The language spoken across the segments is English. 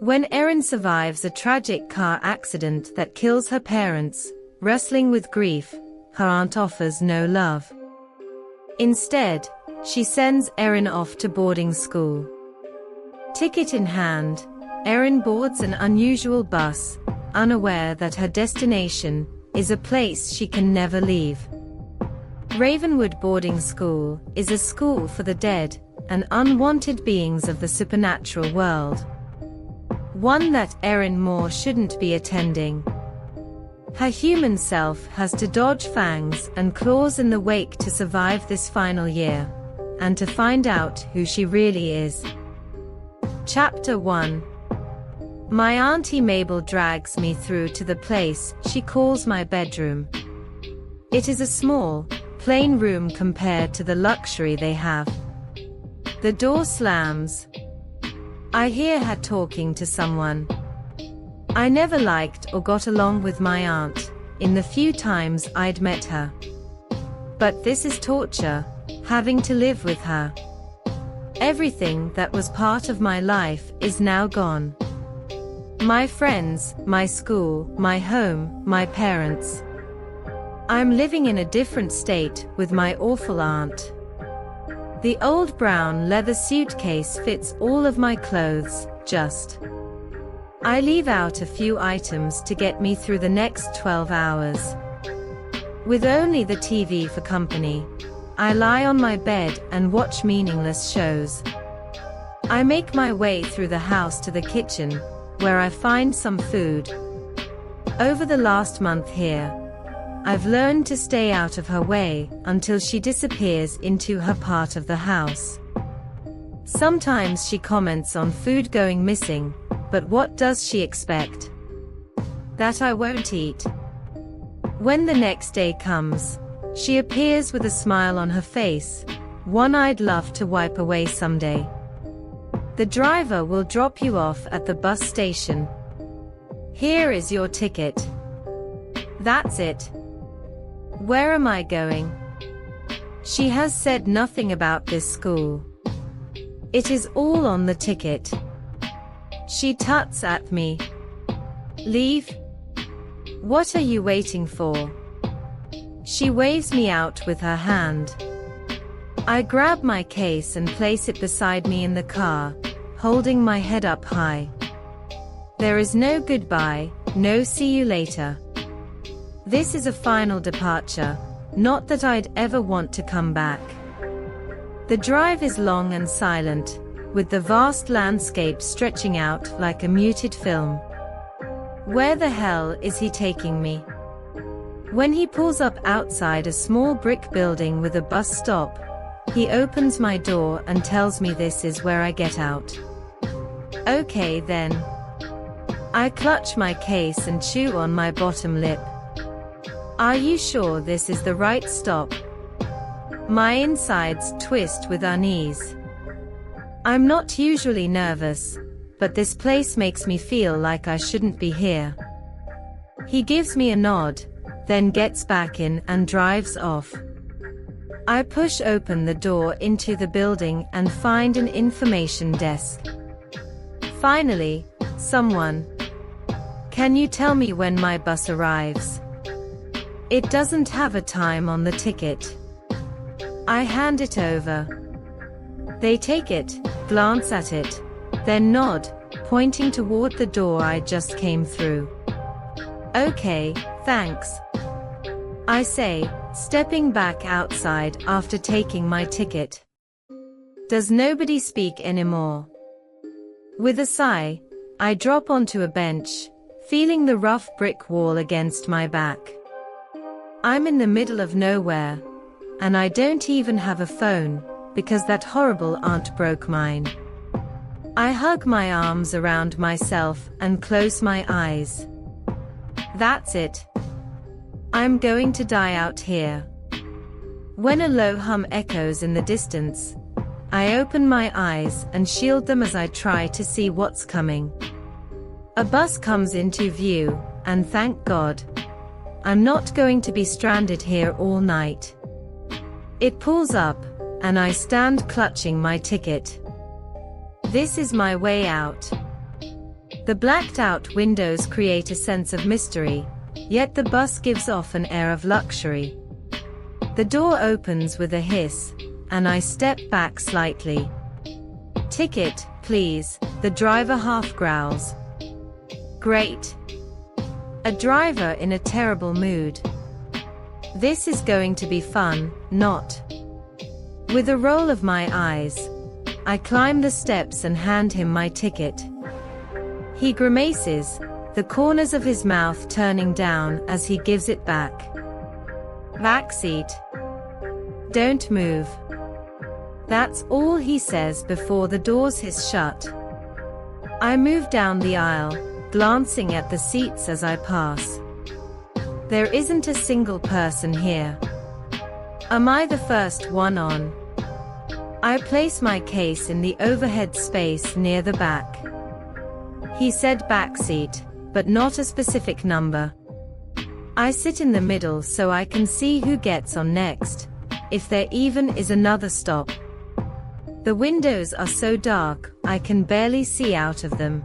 When Erin survives a tragic car accident that kills her parents, wrestling with grief, her aunt offers no love. Instead, she sends Erin off to boarding school. Ticket in hand, Erin boards an unusual bus, unaware that her destination is a place she can never leave. Ravenwood Boarding School is a school for the dead and unwanted beings of the supernatural world. One that Erin Moore shouldn't be attending. Her human self has to dodge fangs and claws in the wake to survive this final year, and to find out who she really is. Chapter 1. My Auntie Mabel drags me through to the place she calls my bedroom. It is a small, plain room compared to the luxury they have. The door slams. I hear her talking to someone. I never liked or got along with my aunt, in the few times I'd met her. But this is torture, having to live with her. Everything that was part of my life is now gone. My friends, my school, my home, my parents. I'm living in a different state with my awful aunt. The old brown leather suitcase fits all of my clothes, just. I leave out a few items to get me through the next 12 hours. With only the TV for company, I lie on my bed and watch meaningless shows. I make my way through the house to the kitchen, where I find some food. Over the last month here, I've learned to stay out of her way until she disappears into her part of the house. Sometimes she comments on food going missing, but what does she expect? That I won't eat. When the next day comes, she appears with a smile on her face, one I'd love to wipe away someday. The driver will drop you off at the bus station. Here is your ticket. That's it. Where am I going? She has said nothing about this school. It is all on the ticket. She tuts at me. Leave? What are you waiting for? She waves me out with her hand. I grab my case and place it beside me in the car, holding my head up high. There is no goodbye, no see you later. This is a final departure, not that I'd ever want to come back. The drive is long and silent, with the vast landscape stretching out like a muted film. Where the hell is he taking me? When he pulls up outside a small brick building with a bus stop, he opens my door and tells me this is where I get out. Okay then. I clutch my case and chew on my bottom lip. Are you sure this is the right stop? My insides twist with unease. I'm not usually nervous, but this place makes me feel like I shouldn't be here. He gives me a nod, then gets back in and drives off. I push open the door into the building and find an information desk. Finally, someone. Can you tell me when my bus arrives? It doesn't have a time on the ticket. I hand it over. They take it, glance at it, then nod, pointing toward the door I just came through. Okay, thanks. I say, stepping back outside after taking my ticket. Does nobody speak anymore? With a sigh, I drop onto a bench, feeling the rough brick wall against my back. I'm in the middle of nowhere, and I don't even have a phone, because that horrible aunt broke mine. I hug my arms around myself and close my eyes. That's it. I'm going to die out here. When a low hum echoes in the distance, I open my eyes and shield them as I try to see what's coming. A bus comes into view, and thank God. I'm not going to be stranded here all night. It pulls up, and I stand clutching my ticket. This is my way out. The blacked-out windows create a sense of mystery, yet the bus gives off an air of luxury. The door opens with a hiss, and I step back slightly. "Ticket, please," the driver half growls. "Great." A driver in a terrible mood. This is going to be fun, not. With a roll of my eyes, I climb the steps and hand him my ticket. He grimaces, the corners of his mouth turning down as he gives it back. "Backseat. Don't move." That's all he says before the doors hiss shut. I move down the aisle, glancing at the seats as I pass. There isn't a single person here. Am I the first one on? I place my case in the overhead space near the back. He said backseat, but not a specific number. I sit in the middle so I can see who gets on next, if there even is another stop. The windows are so dark, I can barely see out of them.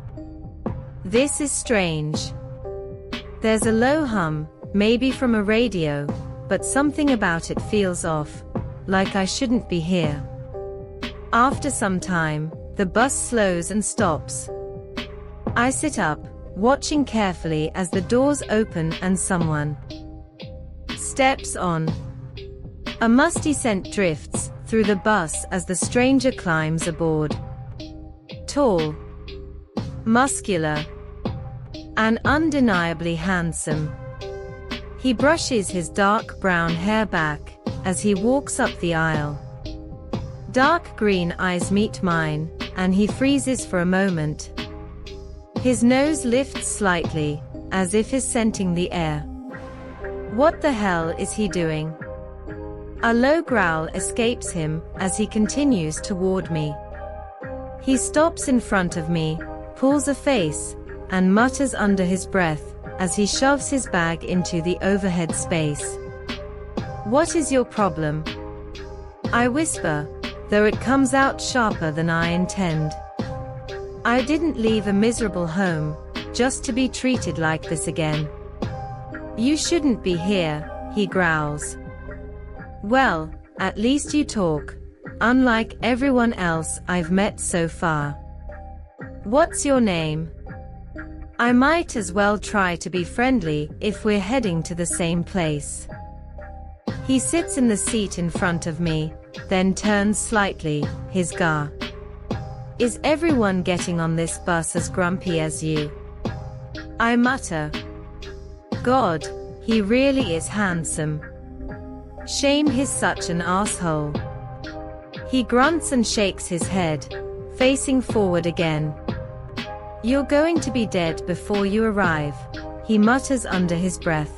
This is strange. There's a low hum, maybe from a radio, but something about it feels off, like I shouldn't be here. After some time, the bus slows and stops. I sit up, watching carefully as the doors open and someone steps on. A musty scent drifts through the bus as the stranger climbs aboard. Tall, muscular, and undeniably handsome. He brushes his dark brown hair back as he walks up the aisle. Dark green eyes meet mine, and he freezes for a moment. His nose lifts slightly, as if he's scenting the air. What the hell is he doing? A low growl escapes him as he continues toward me. He stops in front of me, pulls a face, and mutters under his breath as he shoves his bag into the overhead space. "What is your problem?" I whisper, though it comes out sharper than I intend. I didn't leave a miserable home, just to be treated like this again. "You shouldn't be here," he growls. "Well, at least you talk, unlike everyone else I've met so far. What's your name?" I might as well try to be friendly if we're heading to the same place. He sits in the seat in front of me, then turns slightly, his gar. "Is everyone getting on this bus as grumpy as you?" I mutter. God, he really is handsome. Shame he's such an asshole. He grunts and shakes his head, facing forward again. "You're going to be dead before you arrive," he mutters under his breath.